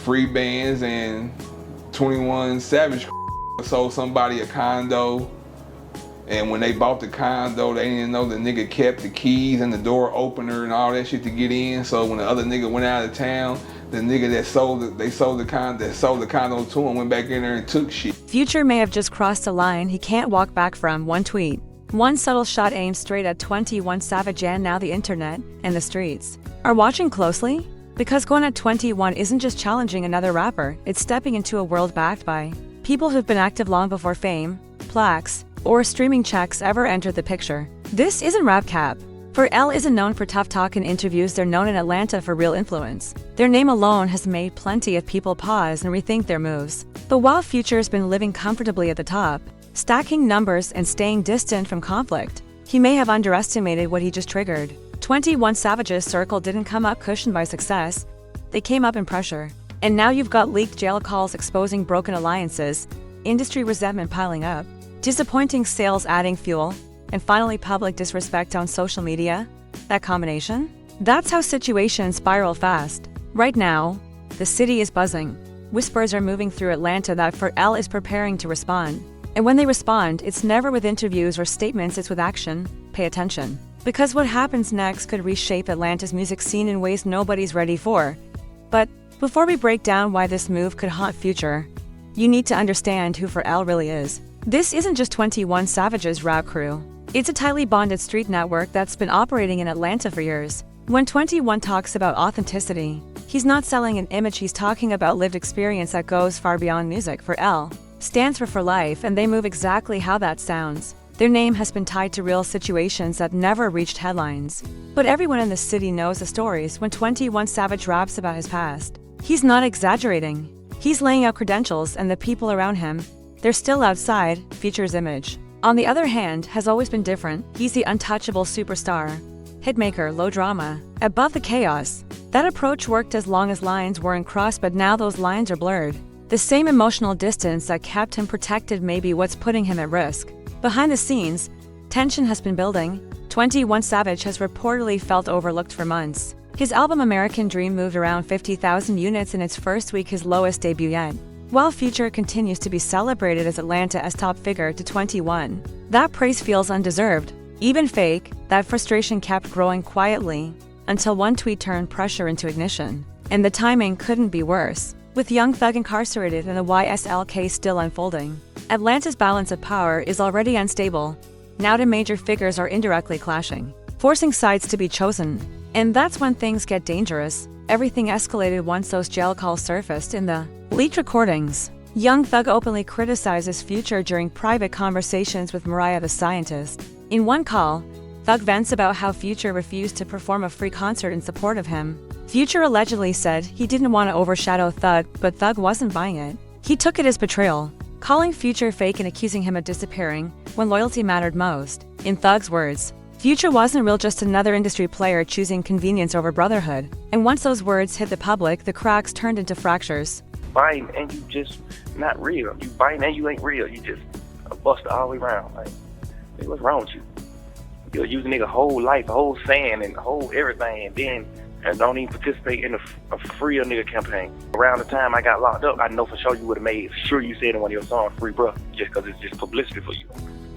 free bands and 21 Savage sold somebody a condo. And when they bought the condo, they didn't know the nigga kept the keys and the door opener and all that shit to get in. So when the other nigga went out of town, the nigga that sold the condo to him went back in there and took shit. Future may have just crossed a line he can't walk back from. One tweet, one subtle shot aimed straight at 21 Savage, and now the internet and the streets are watching closely. Because going at 21 isn't just challenging another rapper, it's stepping into a world backed by people who've been active long before fame, plaques, or streaming checks ever entered the picture. This isn't rap cap. Pharrell isn't known for tough talk in interviews, they're known in Atlanta for real influence. Their name alone has made plenty of people pause and rethink their moves. But while Future's been living comfortably at the top, stacking numbers and staying distant from conflict, he may have underestimated what he just triggered. 21 Savage's circle didn't come up cushioned by success, they came up in pressure. And now you've got leaked jail calls exposing broken alliances, industry resentment piling up, disappointing sales adding fuel, and finally public disrespect on social media. That combination? That's how situations spiral fast. Right now, the city is buzzing. Whispers are moving through Atlanta that Pharrell is preparing to respond. And when they respond, it's never with interviews or statements, it's with action. Pay attention. Because what happens next could reshape Atlanta's music scene in ways nobody's ready for. But before we break down why this move could haunt Future, you need to understand who Pharrell really is. This isn't just 21 Savage's rap crew. It's a tightly bonded street network that's been operating in Atlanta for years. When 21 talks about authenticity, he's not selling an image, he's talking about lived experience that goes far beyond music. Pharrell stands for life, and they move exactly how that sounds. Their name has been tied to real situations that never reached headlines. But everyone in the city knows the stories when 21 Savage raps about his past. He's not exaggerating. He's laying out credentials, and the people around him, they're still outside Future's image. On the other hand, has always been different. He's the untouchable superstar, hitmaker, low drama, above the chaos. That approach worked as long as lines weren't crossed, but now those lines are blurred. The same emotional distance that kept him protected may be what's putting him at risk. Behind the scenes, tension has been building. 21 Savage has reportedly felt overlooked for months. His album American Dream moved around 50,000 units in its first week, his lowest debut yet. While Future continues to be celebrated as Atlanta's top figure to 21, that praise feels undeserved, even fake. That frustration kept growing quietly until one tweet turned pressure into ignition. And the timing couldn't be worse. With Young Thug incarcerated and the YSL case still unfolding, Atlanta's balance of power is already unstable. Now the major figures are indirectly clashing, forcing sides to be chosen. And that's when things get dangerous. Everything escalated once those jail calls surfaced in the leaked recordings. Young Thug openly criticizes Future during private conversations with Mariah the Scientist. In one call, Thug vents about how Future refused to perform a free concert in support of him. Future allegedly said he didn't want to overshadow Thug, but Thug wasn't buying it. He took it as betrayal, calling Future fake and accusing him of disappearing when loyalty mattered most. In Thug's words, Future wasn't real, just another industry player choosing convenience over brotherhood. And once those words hit the public, the cracks turned into fractures. Biting and you just not real. You biting and you ain't real. You just a buster all the way around. Like, hey, what's wrong with you? You're using nigga whole life, whole saying, and whole everything, and then don't even participate in a free a nigga campaign. Around the time I got locked up, I know for sure you would have made sure you said in one of your songs, "Free bruh," just because it's just publicity for you.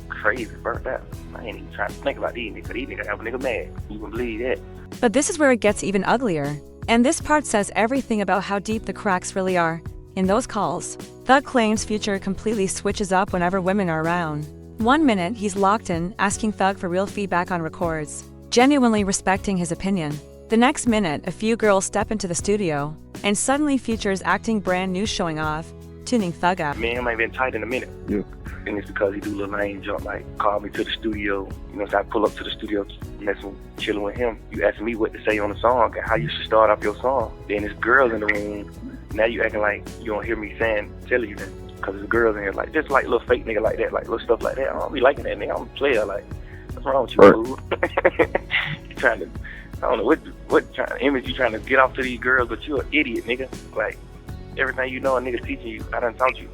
Crazy, burnt out. I ain't even trying to think about these niggas. These niggas have a nigga mad. You can believe that. But this is where it gets even uglier. And this part says everything about how deep the cracks really are. In those calls, Thug claims Future completely switches up whenever women are around. One minute he's locked in, asking Thug for real feedback on records, genuinely respecting his opinion. The next minute, a few girls step into the studio, and suddenly Future's acting brand new, showing off, tuning Thug out. Me and him ain't been tight in a minute. Yeah. And it's because he do little lame jump, like call me to the studio. You know, so I pull up to the studio, messing, chilling with him. You asking me what to say on the song, how you should start off your song. Then there's girls in the room. Now you acting like you don't hear me telling you that. Because there's girls in here, like, just like little fake nigga like that, like little stuff like that. I don't be liking that nigga. I'm a player, like, what's wrong with you, fool? You trying to, I don't know what kind of image you trying to get off to these girls, but you an idiot, nigga. Like, everything you know a nigga teaching you, I done taught you.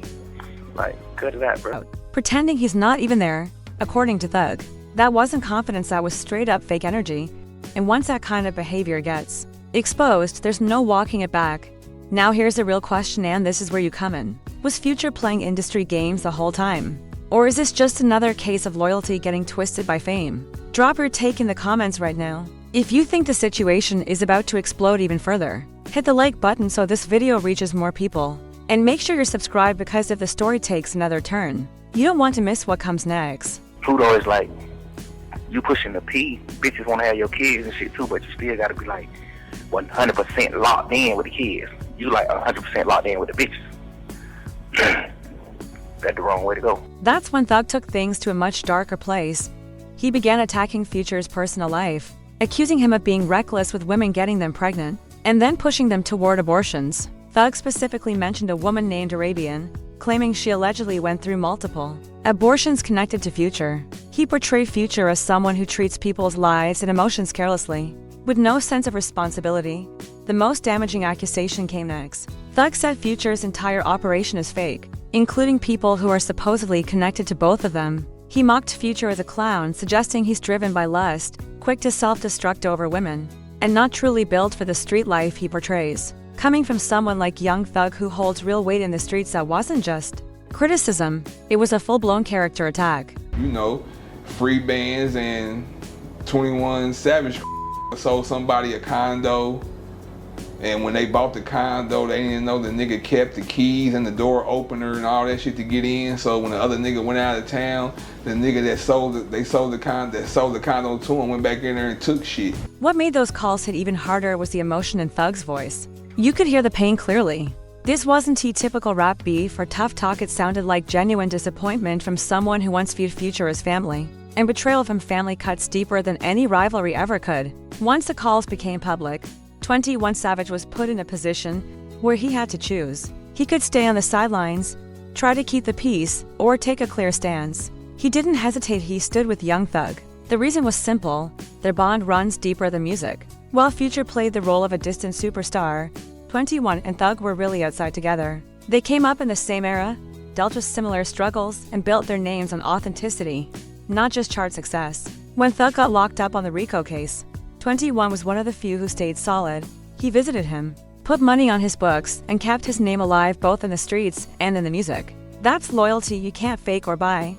Like, cut it out, bro. Pretending he's not even there, according to Thug. That wasn't confidence, that was straight up fake energy. And once that kind of behavior gets exposed, there's no walking it back. Now here's the real question, and this is where you come in. Was Future playing industry games the whole time? Or is this just another case of loyalty getting twisted by fame? Drop your take in the comments right now. If you think the situation is about to explode even further, hit the like button so this video reaches more people. And make sure you're subscribed, because if the story takes another turn, you don't want to miss what comes next. Pluto is like, you pushing the P, bitches want to have your kids and shit too, but you still got to be like 100% locked in with the kids. You like 100% locked in with the bitches. That's the wrong way to go. That's when Thug took things to a much darker place. He began attacking Future's personal life, accusing him of being reckless with women, getting them pregnant, and then pushing them toward abortions. Thug specifically mentioned a woman named Arabian, claiming she allegedly went through multiple abortions connected to Future. He portrayed Future as someone who treats people's lives and emotions carelessly, with no sense of responsibility. The most damaging accusation came next. Thug said Future's entire operation is fake, including people who are supposedly connected to both of them. He mocked Future as a clown, suggesting he's driven by lust, quick to self-destruct over women, and not truly built for the street life he portrays. Coming from someone like Young Thug, who holds real weight in the streets, that wasn't just criticism, it was a full-blown character attack. You know, free bands and 21 Savage sold somebody a condo, and when they bought the condo, they didn't know the nigga kept the keys and the door opener and all that shit to get in. So when the other nigga went out of town, the nigga that sold the condo to him went back in there and took shit. What made those calls hit even harder was the emotion in Thug's voice. You could hear the pain clearly. This wasn't typical rap beef or tough talk. It sounded like genuine disappointment from someone who once viewed Future as family, and betrayal from family cuts deeper than any rivalry ever could. Once the calls became public, 21 Savage was put in a position where he had to choose. He could stay on the sidelines, try to keep the peace, or take a clear stance. He didn't hesitate. He stood with Young Thug. The reason was simple: their bond runs deeper than music. While Future played the role of a distant superstar, 21 and Thug were really outside together. They came up in the same era, dealt with similar struggles, and built their names on authenticity, not just chart success. When Thug got locked up on the RICO case, 21 was one of the few who stayed solid. He visited him, put money on his books, and kept his name alive both in the streets and in the music. That's loyalty you can't fake or buy.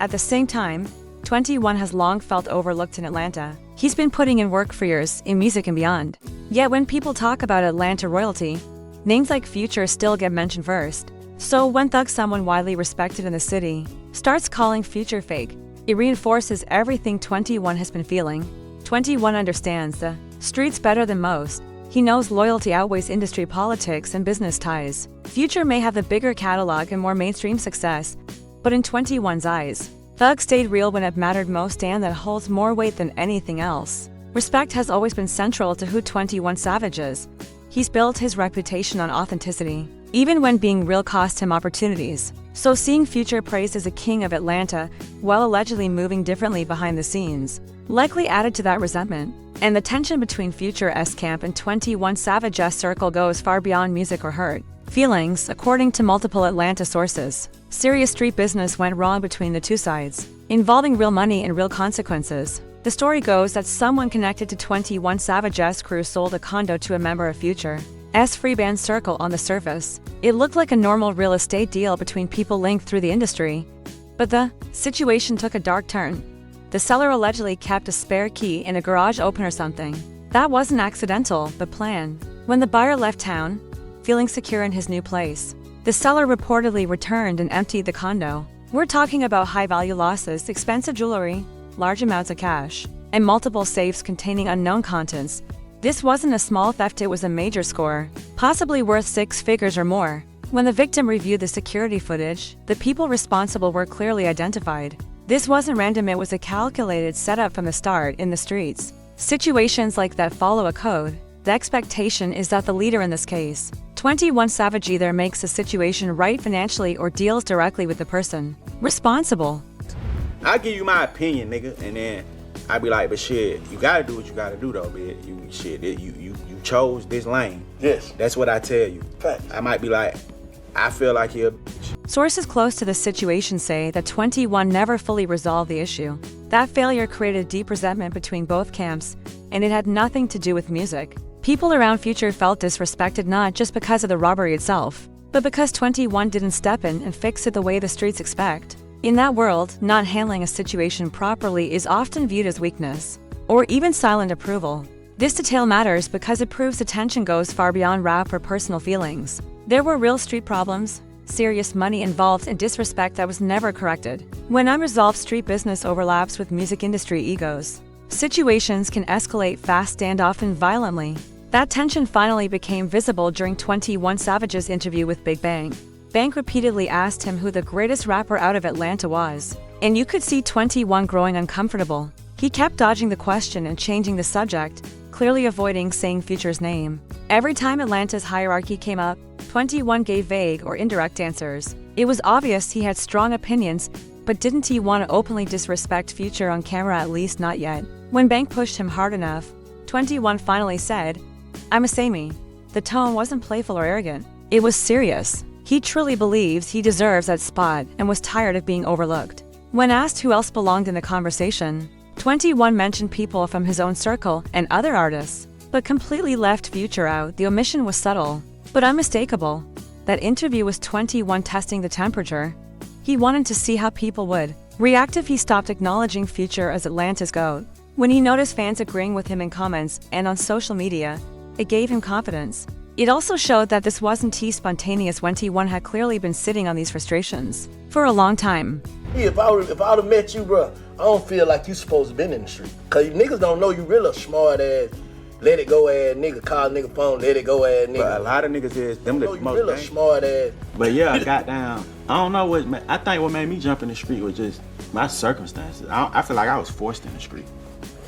At the same time, 21 has long felt overlooked in Atlanta. He's been putting in work for years, in music and beyond. Yet when people talk about Atlanta royalty, names like Future still get mentioned first. So when Thug, someone widely respected in the city, starts calling Future fake, it reinforces everything 21 has been feeling. 21 understands the streets better than most. He knows loyalty outweighs industry politics and business ties. Future may have the bigger catalog and more mainstream success, but in 21's eyes, Thug stayed real when it mattered most, and that holds more weight than anything else. Respect has always been central to who 21 Savage is. He's built his reputation on authenticity, even when being real cost him opportunities. So seeing Future praised as a king of Atlanta, while allegedly moving differently behind the scenes, likely added to that resentment. And the tension between Future's camp and 21 Savage's circle goes far beyond music or hurt feelings. According to multiple Atlanta sources, serious street business went wrong between the two sides, involving real money and real consequences. The story goes that someone connected to 21 Savage's crew sold a condo to a member of Future's free band circle. On the surface, it looked like a normal real estate deal between people linked through the industry. But the situation took a dark turn. The seller allegedly kept a spare key in a garage opener, something that wasn't accidental but planned. When the buyer left town, feeling secure in his new place, the seller reportedly returned and emptied the condo. We're talking about high-value losses, expensive jewelry, large amounts of cash, and multiple safes containing unknown contents. This wasn't a small theft, it was a major score, possibly worth 6 figures or more. When the victim reviewed the security footage, the people responsible were clearly identified. This wasn't random, it was a calculated setup from the start. In the streets, situations like that follow a code. The expectation is that the leader, in this case, 21 Savage, either makes the situation right financially or deals directly with the person responsible. I'll give you my opinion, nigga, and then I be like, but shit, you gotta do what you gotta do though, bitch. You chose this lane. Yes. That's what I tell you. Facts. I might be like, I feel like you're a bitch. Sources close to the situation say that 21 never fully resolved the issue. That failure created deep resentment between both camps, and it had nothing to do with music. People around Future felt disrespected not just because of the robbery itself, but because 21 didn't step in and fix it the way the streets expect. In that world, not handling a situation properly is often viewed as weakness, or even silent approval. This detail matters because it proves attention goes far beyond rap or personal feelings. There were real street problems, serious money involved, and disrespect that was never corrected. When unresolved street business overlaps with music industry egos, situations can escalate fast and often violently. That tension finally became visible during 21 Savage's interview with Big Bang. Bank repeatedly asked him who the greatest rapper out of Atlanta was, and you could see 21 growing uncomfortable. He kept dodging the question and changing the subject, clearly avoiding saying Future's name. Every time Atlanta's hierarchy came up, 21 gave vague or indirect answers. It was obvious he had strong opinions, but didn't he want to openly disrespect Future on camera? At least not yet. When Bank pushed him hard enough, 21 finally said, "I'm a Sammy." The tone wasn't playful or arrogant. It was serious. He truly believes he deserves that spot and was tired of being overlooked. When asked who else belonged in the conversation, 21 mentioned people from his own circle and other artists, but completely left Future out. The omission was subtle, but unmistakable. That interview was 21 testing the temperature. He wanted to see how people would react if he stopped acknowledging Future as Atlanta's GOAT. When he noticed fans agreeing with him in comments and on social media, it gave him confidence. It also showed that this wasn't spontaneous. 21 had clearly been sitting on these frustrations for a long time. Yeah, if I would have met you, bro, I don't feel like you supposed to been in the street. Cause you niggas don't know you really a smart ass, let it go ass nigga, call nigga phone, let it go ass nigga. But a lot of niggas is them the you most really a smart ass. But yeah, goddamn, I don't know I think what made me jump in the street was just my circumstances. I feel like I was forced in the street.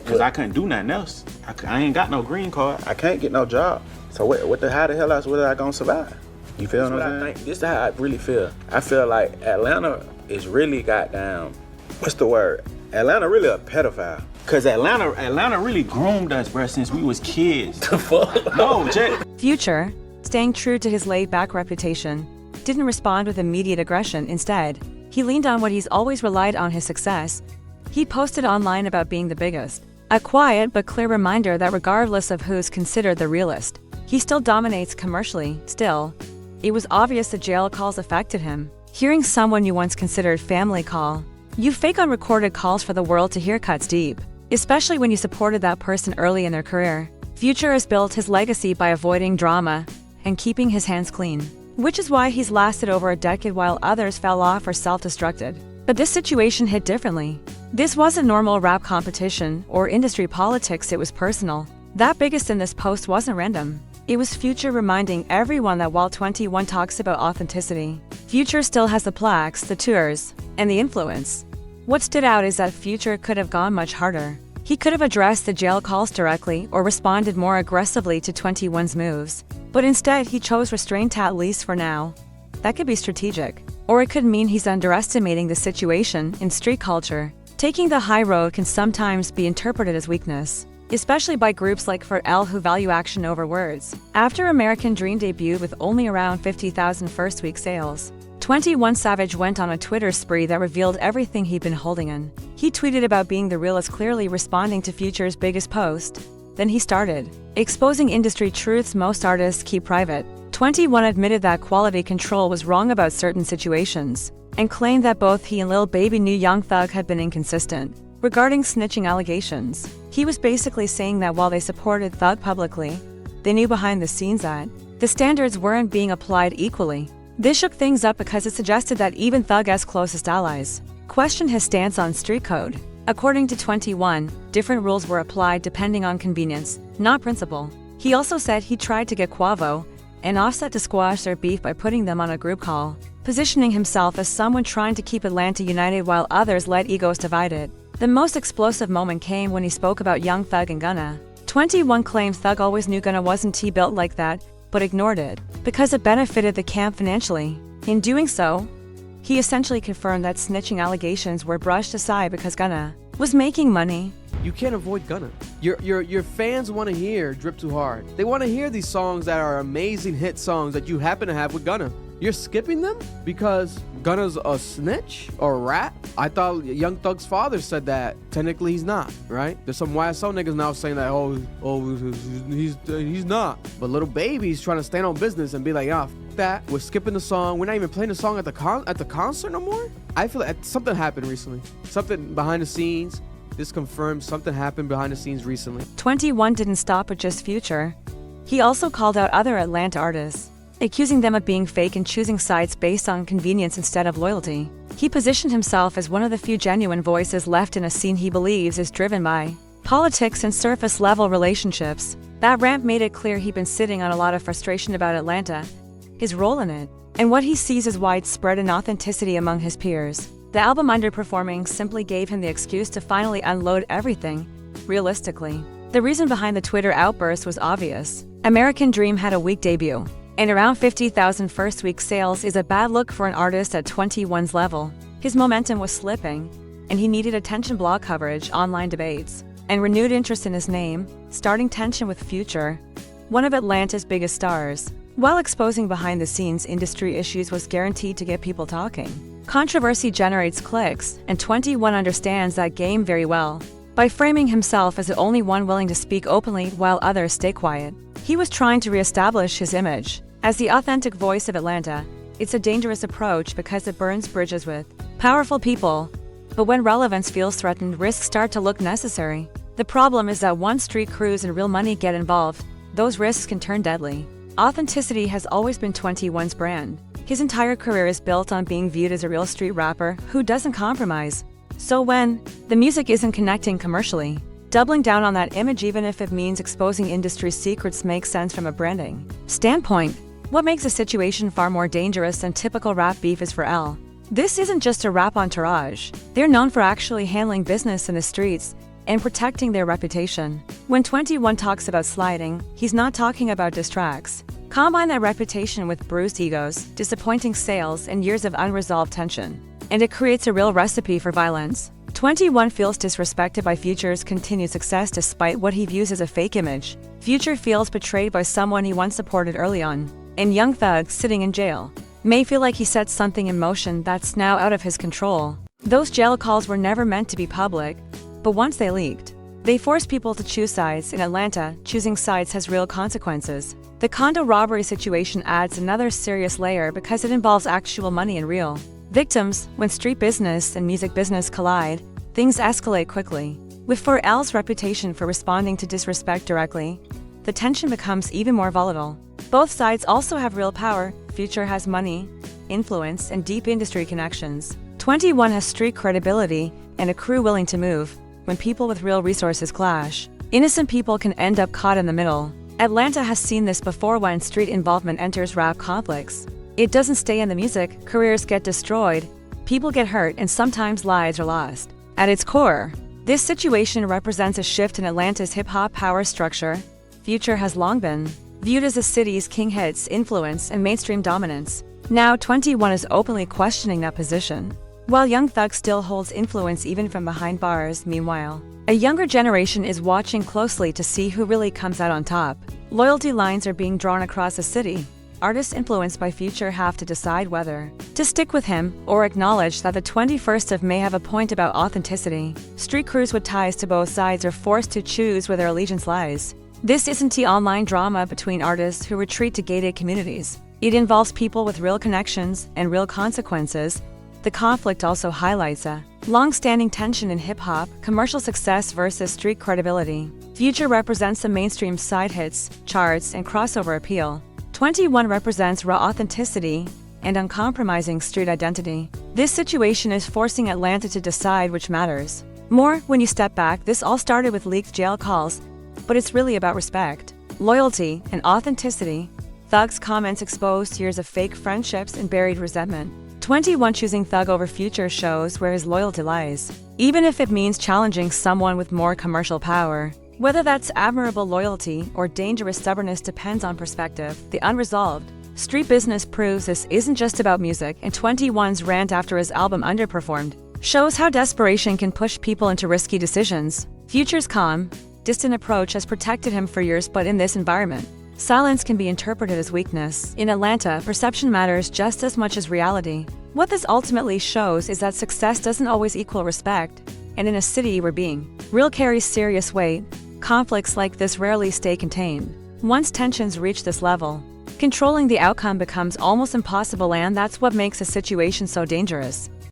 Cause I couldn't do nothing else. I ain't got no green card. I can't get no job. So how the hell else was I gonna survive? You feel what I'm saying? This is how I really feel. I feel like Atlanta is really goddamn, what's the word? Atlanta really a pedophile. Cause Atlanta really groomed us, bro, since we was kids. The fuck? No, Jack. Future, staying true to his laid-back reputation, didn't respond with immediate aggression. Instead, he leaned on what he's always relied on: his success. He posted online about being the biggest. A quiet but clear reminder that regardless of who's considered the realest, he still dominates commercially. Still, it was obvious the jail calls affected him. Hearing someone you once considered family call you fake unrecorded calls for the world to hear cuts deep, especially when you supported that person early in their career. Future has built his legacy by avoiding drama and keeping his hands clean, which is why he's lasted over a decade while others fell off or self-destructed. But this situation hit differently. This wasn't normal rap competition or industry politics, it was personal. That biggest in this post wasn't random. It was Future reminding everyone that while 21 talks about authenticity, Future still has the plaques, the tours, and the influence. What stood out is that Future could have gone much harder. He could have addressed the jail calls directly or responded more aggressively to 21's moves. But instead, he chose restraint, at least for now. That could be strategic, or it could mean he's underestimating the situation in street culture. Taking the high road can sometimes be interpreted as weakness, especially by groups like For L who value action over words. After American Dream debuted with only around 50,000 first-week sales, 21 Savage went on a Twitter spree that revealed everything he'd been holding in. He tweeted about being the realest, clearly responding to Future's biggest post. Then he started exposing industry truths most artists keep private. 21 admitted that quality control was wrong about certain situations, and claimed that both he and Lil Baby knew Young Thug had been inconsistent regarding snitching allegations. He was basically saying that while they supported Thug publicly, they knew behind the scenes that the standards weren't being applied equally. This shook things up because it suggested that even Thug's closest allies questioned his stance on street code. According to 21, different rules were applied depending on convenience, not principle. He also said he tried to get Quavo and Offset to squash their beef by putting them on a group call, positioning himself as someone trying to keep Atlanta united while others let egos divide it. The most explosive moment came when he spoke about Young Thug and Gunna. 21 claims Thug always knew Gunna wasn't T-built like that, but ignored it because it benefited the camp financially. In doing so, he essentially confirmed that snitching allegations were brushed aside because Gunna was making money. You can't avoid Gunna. Your fans want to hear Drip Too Hard. They want to hear these songs that are amazing hit songs that you happen to have with Gunna. You're skipping them because Gunna's a snitch or a rat? I thought Young Thug's father said that. Technically, he's not, right? There's some YSL niggas now saying that, he's not. But Lil Baby's trying to stand on business and be like, f that. We're skipping the song. We're not even playing the song at the concert no more. I feel like something happened recently. Something behind the scenes. This confirms something happened behind the scenes recently. 21 didn't stop at just Future. He also called out other Atlanta artists, accusing them of being fake and choosing sides based on convenience instead of loyalty. He positioned himself as one of the few genuine voices left in a scene he believes is driven by politics and surface-level relationships. That rant made it clear he'd been sitting on a lot of frustration about Atlanta, his role in it, and what he sees as widespread inauthenticity among his peers. The album underperforming simply gave him the excuse to finally unload everything, realistically. The reason behind the Twitter outburst was obvious. American Dream had a weak debut, and around 50,000 first-week sales is a bad look for an artist at 21's level. His momentum was slipping, and he needed attention blog coverage, online debates, and renewed interest in his name, starting tension with Future, one of Atlanta's biggest stars. While exposing behind-the-scenes industry issues was guaranteed to get people talking, controversy generates clicks, and 21 understands that game very well. By framing himself as the only one willing to speak openly while others stay quiet, he was trying to reestablish his image as the authentic voice of Atlanta. It's a dangerous approach because it burns bridges with powerful people. But when relevance feels threatened, risks start to look necessary. The problem is that once street crews and real money get involved, those risks can turn deadly. Authenticity has always been 21's brand. His entire career is built on being viewed as a real street rapper who doesn't compromise. So when the music isn't connecting commercially, doubling down on that image even if it means exposing industry secrets makes sense from a branding standpoint. What makes the situation far more dangerous than typical rap beef is for L. This isn't just a rap entourage. They're known for actually handling business in the streets and protecting their reputation. When 21 talks about sliding, he's not talking about diss tracks. Combine that reputation with bruised egos, disappointing sales, and years of unresolved tension, and it creates a real recipe for violence. 21 feels disrespected by Future's continued success despite what he views as a fake image. Future feels betrayed by someone he once supported early on. And Young Thug, sitting in jail, may feel like he set something in motion that's now out of his control. Those jail calls were never meant to be public, but once they leaked, they forced people to choose sides. In Atlanta, choosing sides has real consequences. The condo robbery situation adds another serious layer because it involves actual money and real victims. When street business and music business collide, things escalate quickly. With 4L's reputation for responding to disrespect directly, the tension becomes even more volatile. Both sides also have real power. Future has money, influence, and deep industry connections. 21 has street credibility and a crew willing to move. When people with real resources clash, innocent people can end up caught in the middle. Atlanta has seen this before when street involvement enters rap conflicts. It doesn't stay in the music, careers get destroyed, people get hurt, and sometimes lives are lost. At its core, this situation represents a shift in Atlanta's hip-hop power structure. Future has long been viewed as the city's king, hits, influence, and mainstream dominance. Now 21 is openly questioning that position, while Young Thug still holds influence even from behind bars. Meanwhile, a younger generation is watching closely to see who really comes out on top. Loyalty lines are being drawn across the city. Artists influenced by Future have to decide whether to stick with him or acknowledge that the 21st of May have a point about authenticity. Street crews with ties to both sides are forced to choose where their allegiance lies. This isn't the online drama between artists who retreat to gated communities. It involves people with real connections and real consequences. The conflict also highlights a long-standing tension in hip-hop, commercial success versus street credibility. Future represents the mainstream side hits, charts, and crossover appeal. 21 represents raw authenticity and uncompromising street identity. This situation is forcing Atlanta to decide which matters more. When you step back, this all started with leaked jail calls, but it's really about respect, loyalty, and authenticity. Thug's comments exposed years of fake friendships and buried resentment. 21 choosing Thug over Future shows where his loyalty lies, even if it means challenging someone with more commercial power. Whether that's admirable loyalty or dangerous stubbornness depends on perspective. The unresolved street business proves this isn't just about music, and 21's rant after his album underperformed shows how desperation can push people into risky decisions. Future's calm, distant approach has protected him for years, but in this environment, Silence can be interpreted as weakness. In Atlanta, perception matters just as much as reality. What this ultimately shows is that success doesn't always equal respect, and in a city where being real carries serious weight, conflicts like this rarely stay contained. Once tensions reach this level, controlling the outcome becomes almost impossible, and that's what makes a situation so dangerous.